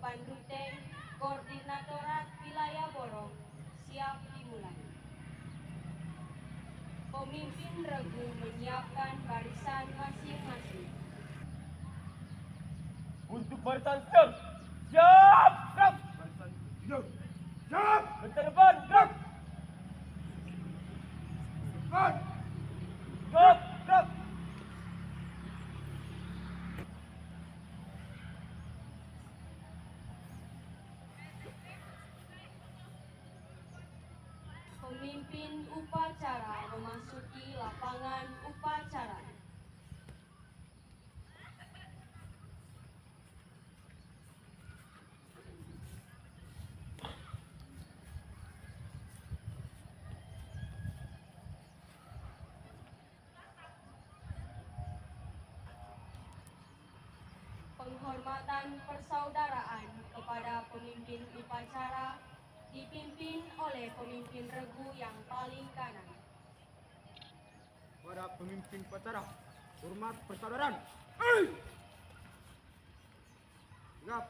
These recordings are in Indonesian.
penutupan rute Koordinatorat Wilayah Borong siap dimulai. Pemimpin regu menyiapkan barisan masing-masing. Untuk barisan siap. Siap, gerak. Barisan siap. Siap. Ke depan, gerak. Gerak. Gerak, gerak. Pemimpin upacara memasuki lapangan upacara. Penghormatan persaudaraan kepada pemimpin upacara dipimpin oleh pemimpin regu yang paling kanan. Kepada pemimpin upacara, hormat persaudaraan. Siap.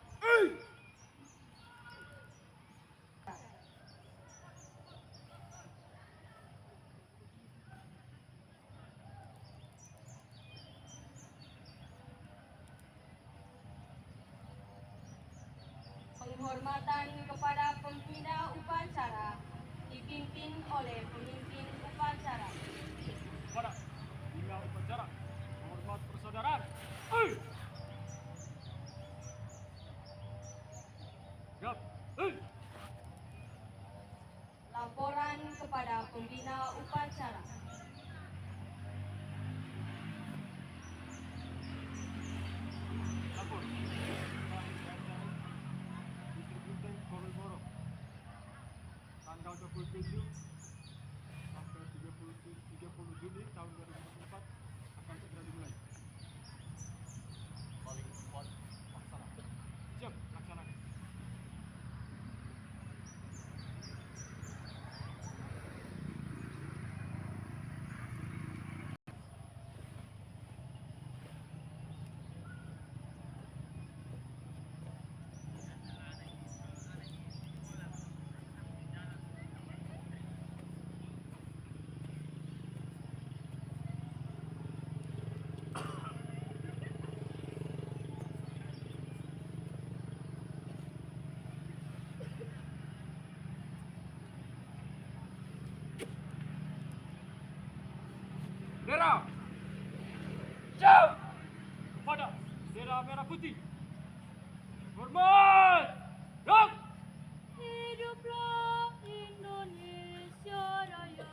Penghormatan kepada pembina upacara dipimpin oleh pemimpin upacara. Kepada pembina upacara, hormat persaudaraan. Siap. Laporan kepada pembina upacara. Lapor. Distribusi Koridor tanggal 27 sampai 30 Juni tahun 2024 akan segera dimulai. Paling cepat laksana. Siap, laksanakan. Bendera siap kepada bendera merah putih. Hormat. Gerak. Hiduplah Indonesia Raya.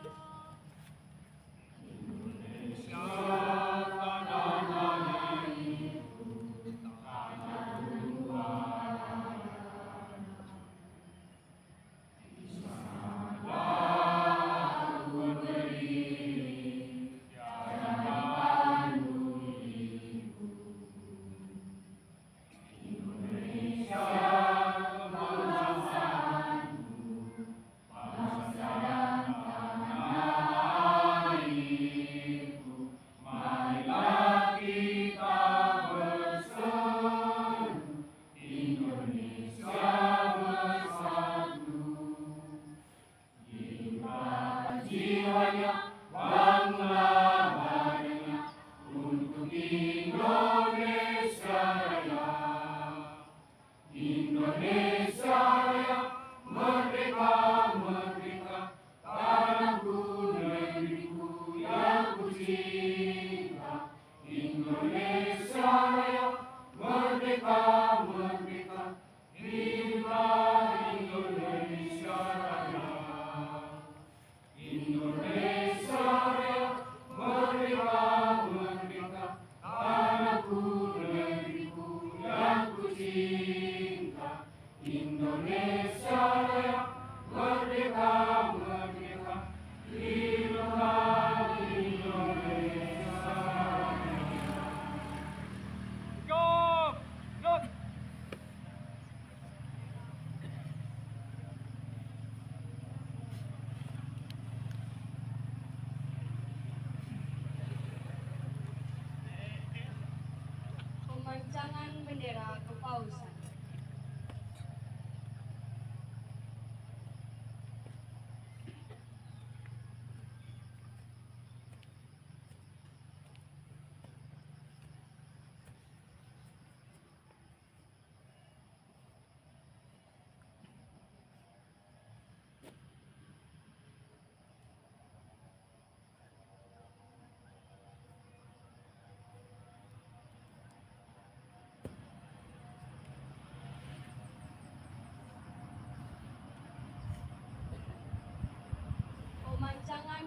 Pemancangan bendera kepausan.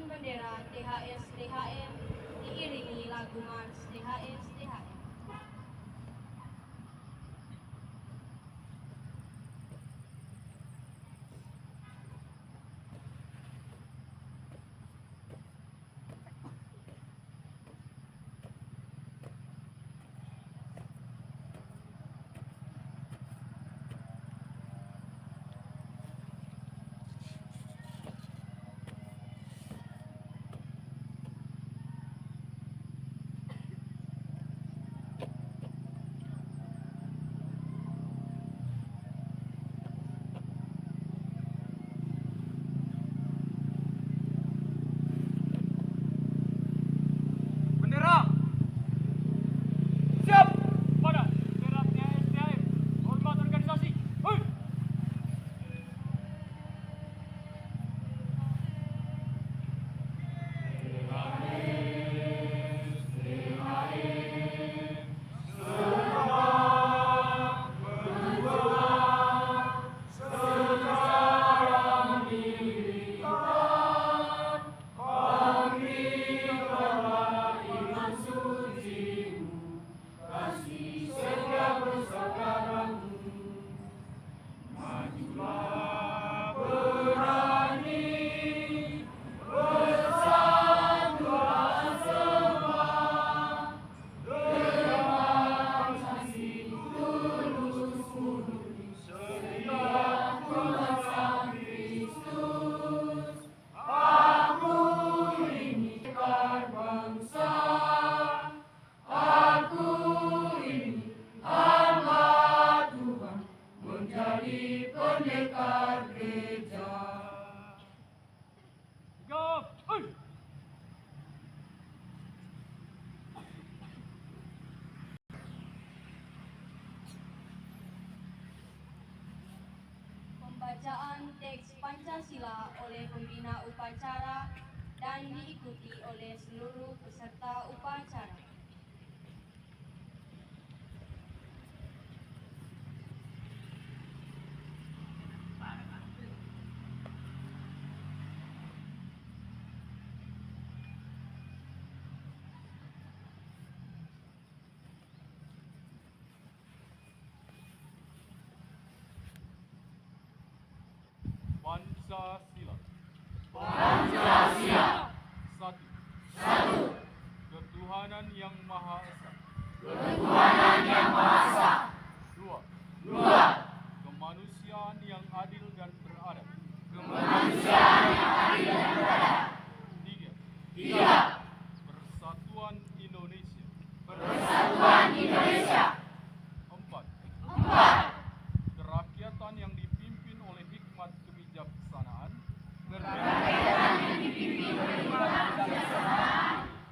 bendera THS THM diiringi lagu Mars THS THM. Bendera siap pada bendera THM. Hormat organisasi. Hei. Sigap. Hei. Pembacaan teks Pancasila oleh pembina upacara dan diikuti oleh seluruh peserta upacara. Pancasila. Satu. Ketuhanan yang Maha Esa. Dua. Kemanusiaan yang adil dan beradab. Tiga. Persatuan Indonesia. Empat. Kerakyatan yang dipimpin oleh hikmat kebijaksanaan.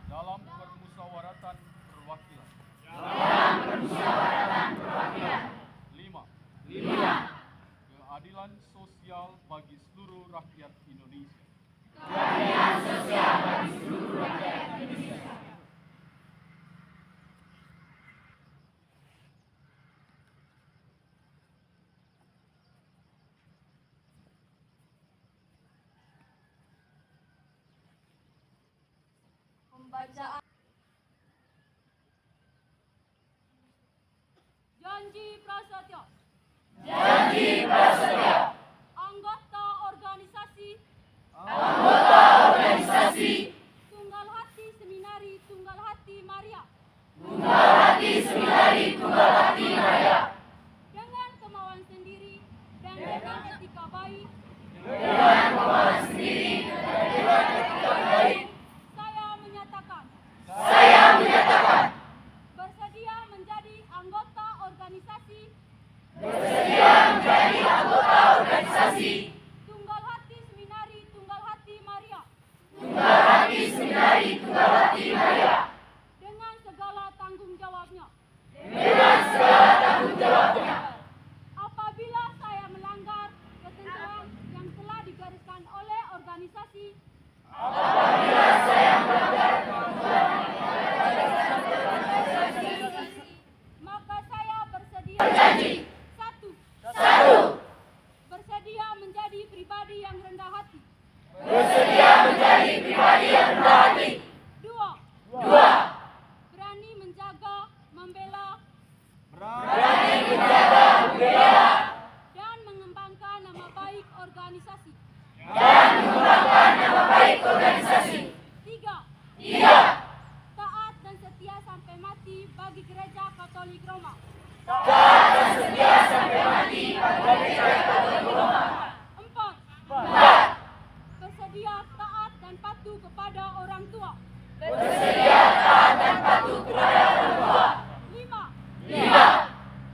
Dalam permusyawaratan perwakilan. Lima. Keadilan sosial bagi seluruh rakyat Indonesia. Pembacaan Janji Prasetyo. Anggota organisasi. Tunggal Hati Seminari Tunggal Hati Maria. Dengan kemauan sendiri dan dengan etika baik. Saya menyatakan. Bersedia menjadi anggota organisasi. Tunggal Hati Seminari Tunggal Hati Maria. mati bagi Gereja Katolik Roma. Empat. Bersedia taat dan patuh kepada orang tua. Lima.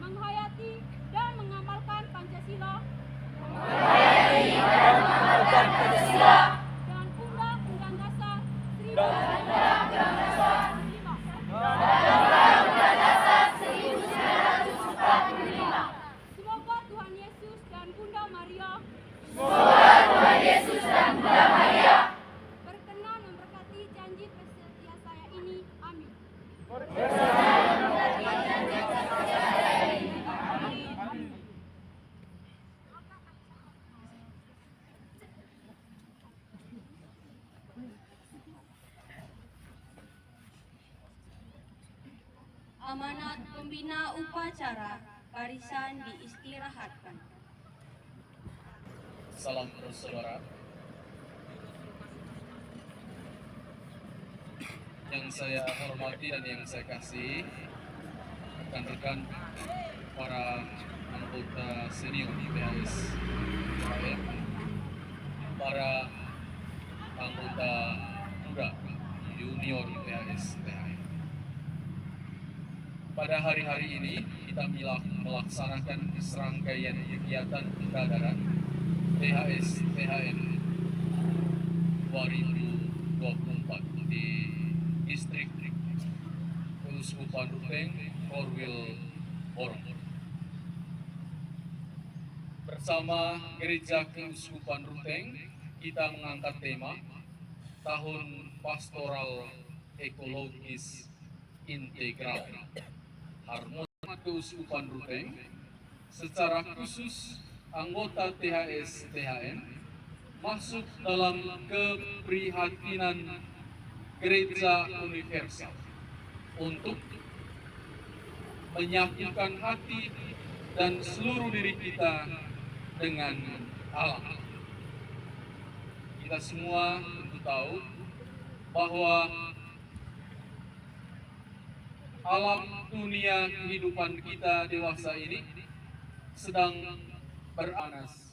Menghayati dan mengamalkan Pancasila. Dan Undang-Undang Dasar 1945. Semoga Tuhan Yesus dan Bunda Maria berkenan memberkati janji bersedia saya ini. Amin. Amanat pembina upacara, barisan diistirahatkan. Salam bersaudara. Yang saya hormati dan yang saya kasih, rekan-rekan para anggota senior PHS THM, para anggota muda junior PHS THM. Pada hari-hari ini kita melaksanakan serangkaian kegiatan pengadaran PHS THM 2024 di distrik Keuskupan Ruteng, Korwil, Borong. Bersama Gereja Keuskupan Ruteng, kita mengangkat tema Tahun Pastoral Ekologis Integral Harmoni Keuskupan Ruteng, secara khusus anggota THS THM masuk dalam keprihatinan Gereja Universal untuk menyatukan hati dan seluruh diri kita dengan alam. Kita semua tentu tahu bahwa alam dunia kehidupan kita dewasa ini sedang beranas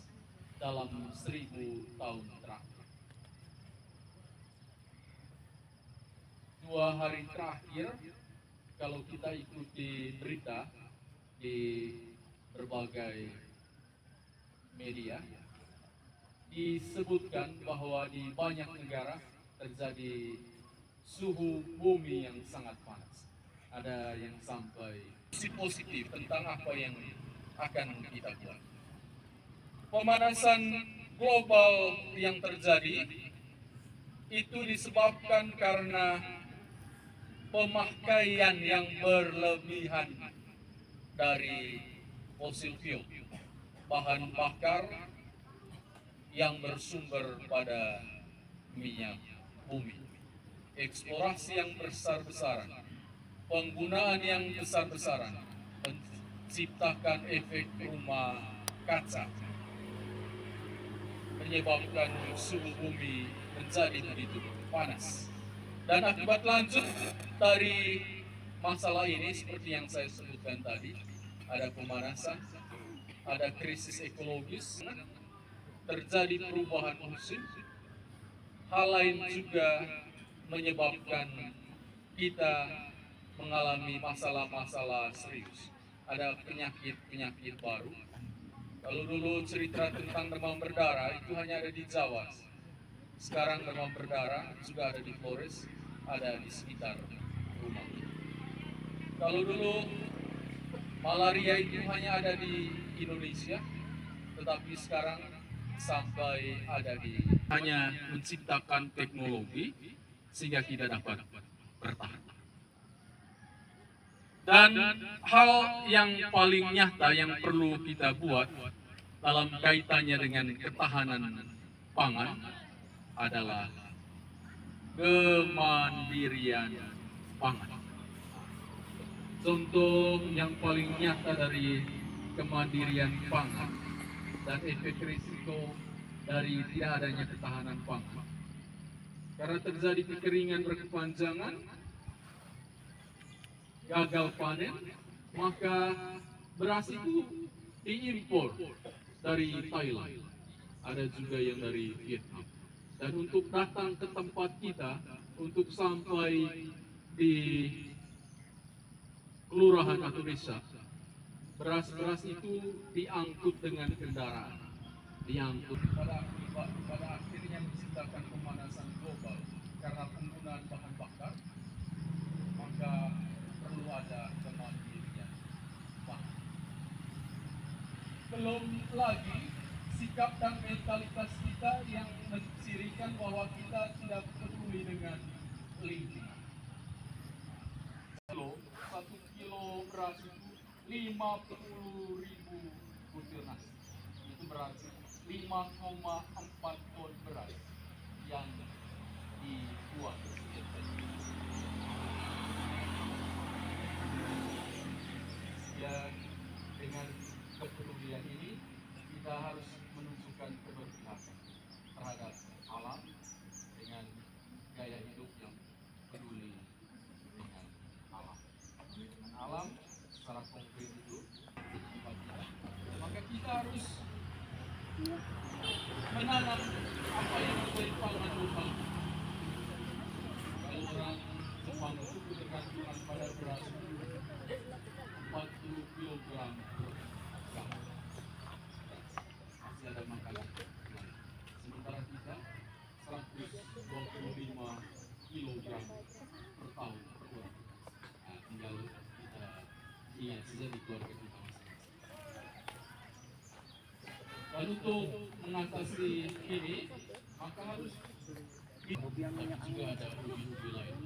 dalam 1000 tahun terakhir. 2 hari terakhir, kalau kita ikuti berita di berbagai media, disebutkan bahwa di banyak negara terjadi suhu bumi yang sangat panas. Ada yang sampai positif tentang apa yang akan kita buat. Pemanasan global yang terjadi itu disebabkan karena pemakaian yang berlebihan dari fosil fuel, bahan bakar yang bersumber pada minyak bumi, eksplorasi yang besar-besaran, penggunaan yang besar-besaran menciptakan efek rumah kaca, menyebabkan suhu bumi menjadi begitu panas. Dan akibat lanjut dari masalah ini seperti yang saya sebutkan tadi, ada pemanasan, ada krisis ekologis, terjadi perubahan musim. Hal lain juga menyebabkan kita mengalami masalah-masalah serius. Ada penyakit-penyakit baru. Kalau dulu cerita tentang demam berdarah itu hanya ada di Jawa. Sekarang demam berdarah juga ada di Flores, ada di sekitar rumah. Kalau dulu malaria itu hanya ada di Indonesia, tetapi sekarang sampai ada di hanya menciptakan teknologi sehingga kita dapat bertahan. Dan hal yang paling nyata yang perlu kita buat dalam kaitannya dengan ketahanan pangan adalah kemandirian pangan. Contoh yang paling nyata dari kemandirian pangan dan efek risiko dari tidak adanya ketahanan pangan. Karena terjadi kekeringan berkepanjangan, gagal panen, maka beras itu diimpor dari Thailand, ada juga yang dari Vietnam. Dan untuk datang ke tempat kita, untuk sampai di kelurahan atau desa, beras-beras itu diangkut dengan kendaraan, diangkut. Pada akhirnya menciptakan pemanasan global karena penggunaan bahan bakar, maka perlu ada kemandirian pangan. Belum lagi sikap dan mentalitas kita yang mencirikan bahwa kita tidak peduli dengan lingkungan. Kalau 1 kilo beras itu 50.000 butir nasi, itu berarti 5,4 ton beras yang dibuat. Ya, dengan kepedulian ini kita harus menunjukkan keberpihakan terhadap alam dengan gaya hidup yang peduli dengan alam. Dengan alam secara konkret itu sifat kita. Maka kita harus menanam apa yang menjadi pangan lokal. Kalau orang Jepang itu ketergantungan pada beras 40 kilogram per tahun. Masih ada makanan. Sementara kita 125 kilogram per tahun per orang. Nah, tinggal kita ingat saja di keluarga kita masing-masing. Dan untuk mengatasi ini, maka harus juga ada hobi-hobi lain.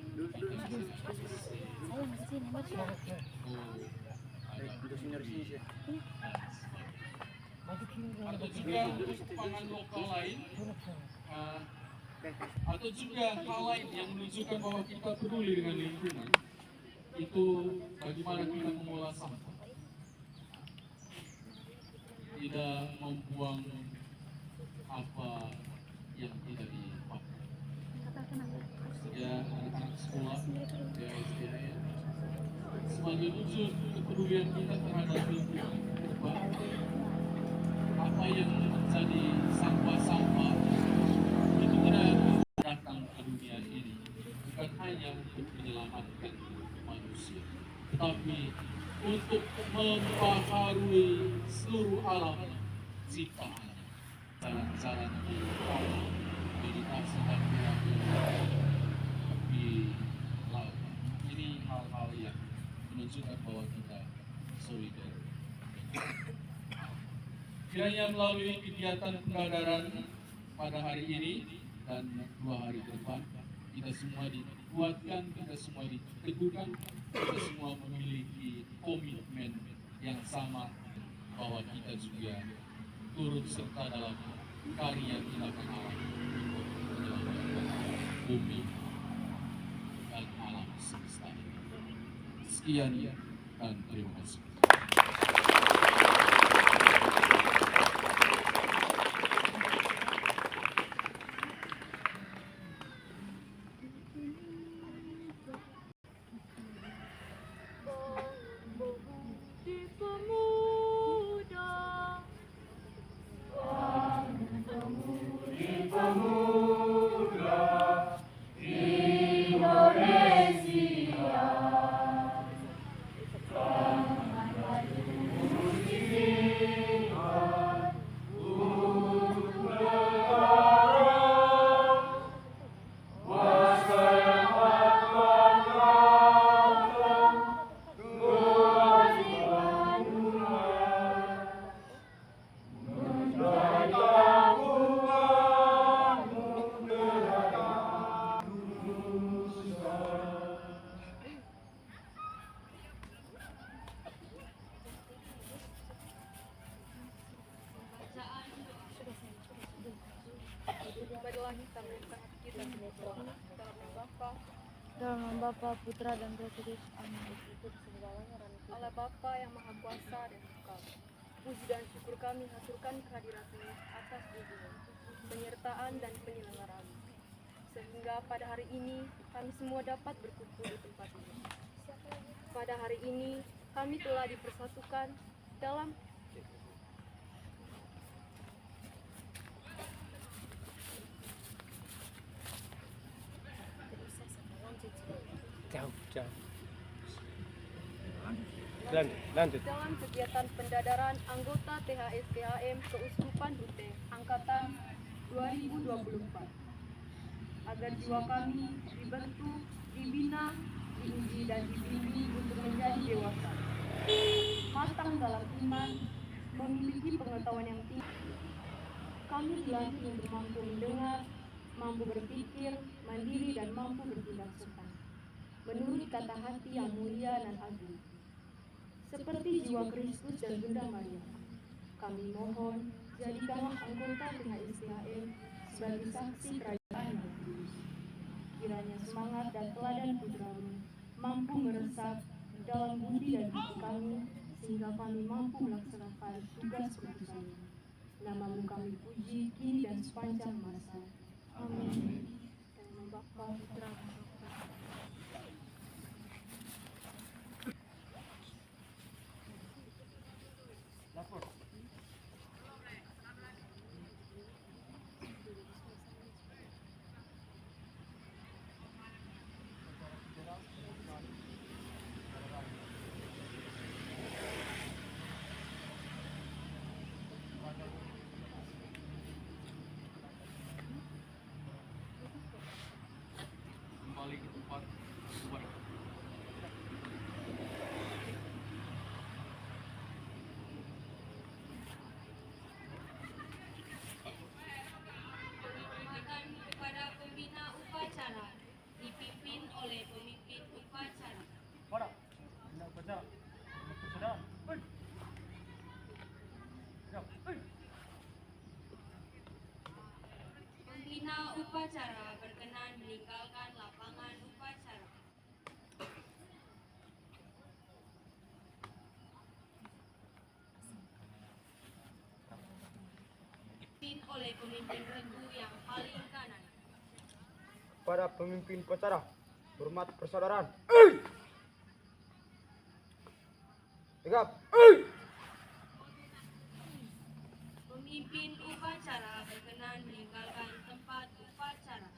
Atau juga pangan lokal lain, atau juga hal lain yang menunjukkan bahwa kita peduli dengan lingkungan. Itu bagaimana kita mengolah sampah, tidak membuang apa yang tidak dipakai. Ya, anak-anak sekolah, ya SDN, sebagai wujud kepedulian kita terhadap lingkungan, apa yang menjadi sampah-sampah itu tidak datang ke dunia ini bukan hanya untuk menyelamatkan manusia, tetapi untuk membaharui seluruh alam ciptaan. Jalan-jalan di bawah, meditasi dan di laut. Ini hal-hal yang menunjukkan bahwa kita solidar. Kiranya melalui kegiatan penggadaran pada hari ini dan 2 hari ke depan, kita semua dikuatkan, kita semua diteguhkan, kita semua memiliki komitmen yang sama bahwa kita juga turut serta dalam karya tindakan alam untuk menyelamatkan bumi dan alam semesta ini. Sekian dan terima kasih. Dalam nama Bapa, Putra, dan Roh Kudus. Amin. Allah Bapa yang Maha Kuasa dan Kekal, puji dan syukur kami haturkan kehadirat-Mu atas bimbingan, penyertaan dan penyelenggaraan, sehingga pada hari ini kami semua dapat berkumpul di tempat ini. Pada hari ini kami telah dipersatukan dalam Lanjut. dalam kegiatan pendadaran anggota THS-THM Keuskupan Rute Angkatan 2024 agar jiwa kami dibentuk, dibina, diuji dan dibimbing untuk menjadi dewasa, matang dalam iman, memiliki pengetahuan yang tinggi. Kami dilatih untuk mampu mendengar, mampu berpikir, mandiri dan mampu bertindak cepat, menurut kata hati yang mulia dan agung. Seperti jiwa Kristus dan Bunda Maria, kami mohon jadikanlah anggota THS-THM sebagai saksi kerajaan yang kudus. Kiranya semangat dan teladan putramu mampu meresap dalam budi dan hati kami, sehingga kami mampu melaksanakan tugas perusahaan. Namamu kami puji kini dan sepanjang masa. Amin. Dan nama Bapa, Putra, dan Roh Kudus. Kembali ke tempat semula. Penghormatan kepada pembina upacara dipimpin oleh pemimpin upacara. Pada. Tidak baca. Saudara. Pembina upacara berkenan meninggalkan lapangan upacara. Dipimpin oleh pemimpin regu yang paling kanan. Pada pemimpin upacara, hormat persaudaraan. Tegap. Pemimpin upacara berkenan meninggalkan tempat upacara.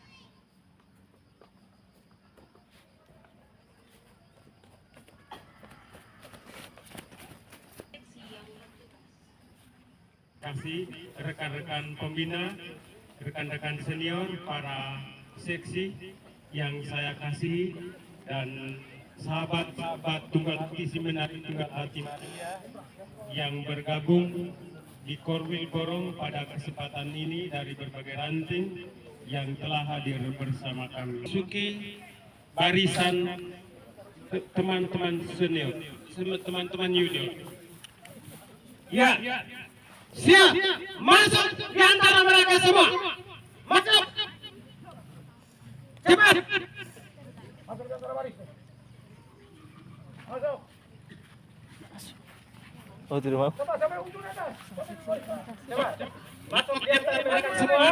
Seksi yang bertugas. Kasih rekan-rekan pembina, rekan-rekan senior, para seksi yang saya kasih, dan sahabat-sahabat Tunggal Putih Seminari Tunggal Hati yang bergabung di Korwil Borong pada kesempatan ini dari berbagai ranting yang telah hadir bersama kami. Suki barisan teman-teman senior, teman-teman junior. Ya, siap, masuk di antara mereka semua. Masuk. Cepat. Masuk ke antara baris. Masuk. Oh, tidak mau. Coba sampai ujung atas. Coba. Masuk di antara mereka semua.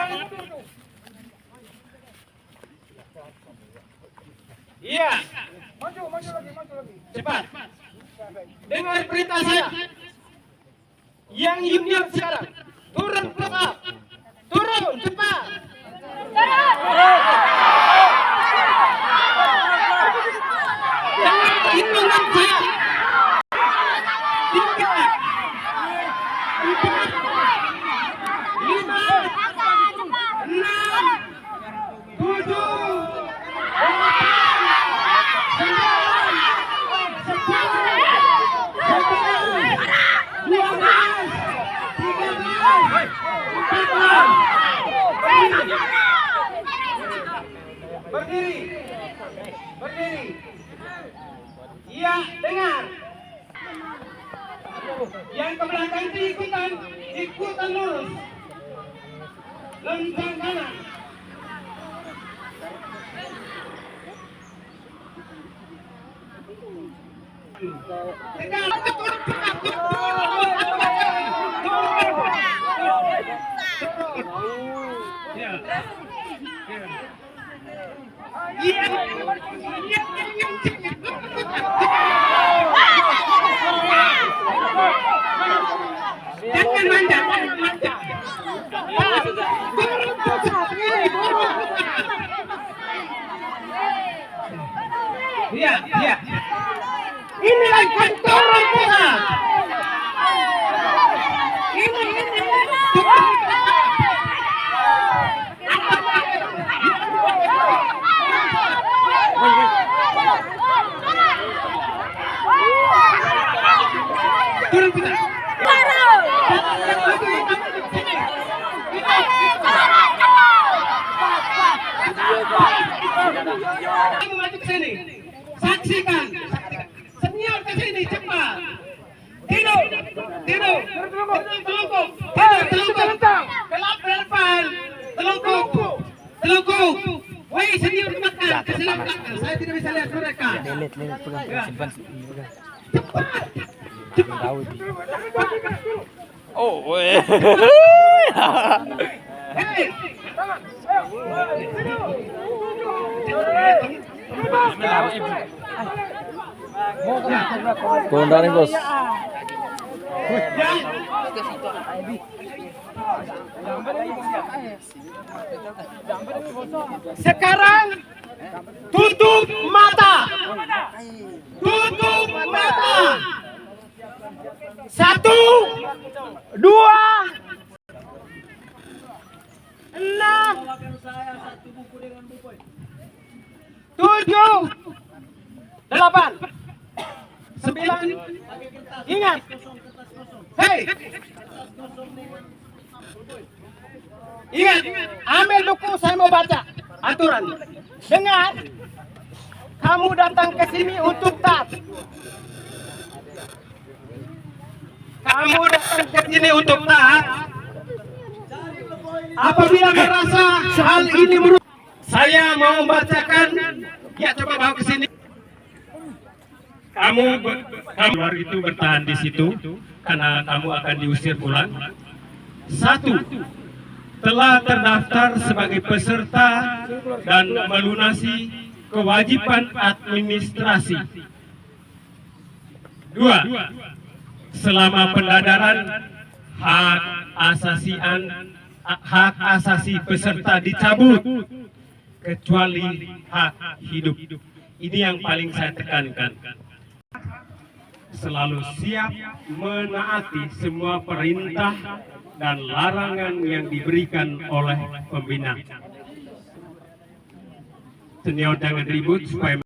Iya, Maju lagi. cepat. Dengar perintah saya. Yang junior sekarang turun cepat. Turun cepat. Jangan hitungan saya. 3, 4, 5, 6, 7, 8, 9, 10, 11, 12, 13, 14, 15, 16, 17, 18, 19, 20, 21, 22, 23, 24, 25, 26, 27, 28, 29, 30. Iya, dengar. Yang ke belakang itu ikutan lurus. Lentang kanan. Tegak. Ya. Iya. Ya, ya. Inilah kantor pusat. Ini. Turun kita. Kamu maju ke sini. Saksikan. Senior ke sini cepat. Tidur. Tidur. Telungkup. Telungkup. Kelap ke depan. Telungkup. Telungkup. Woi, senior ke belakang. Ke sebelah belakang. Saya tidak bisa lihat mereka. Cepat. Oh, weh. Hei. Komandan bos. Sekarang tutup mata. Tutup mata. 1, 2, 6, 7, 8, 9. Ingat. Hei. Ingat, ambil buku, saya mau baca aturan. Dengar, kamu datang ke sini untuk taat. Kamu datang ke sini untuk taat. Apabila merasa hal ini merusak, saya mau membacakan. Ya, coba bawa ke sini. Kamu luar itu bertahan di situ karena kamu akan diusir pulang. 1. Telah terdaftar sebagai peserta dan melunasi kewajiban administrasi. 2. Selama pendadaran hak asasi peserta dicabut kecuali hak hidup. Ini yang paling saya tekankan. Selalu siap menaati semua perintah dan larangan yang diberikan oleh pembina. Senior jangan ribut supaya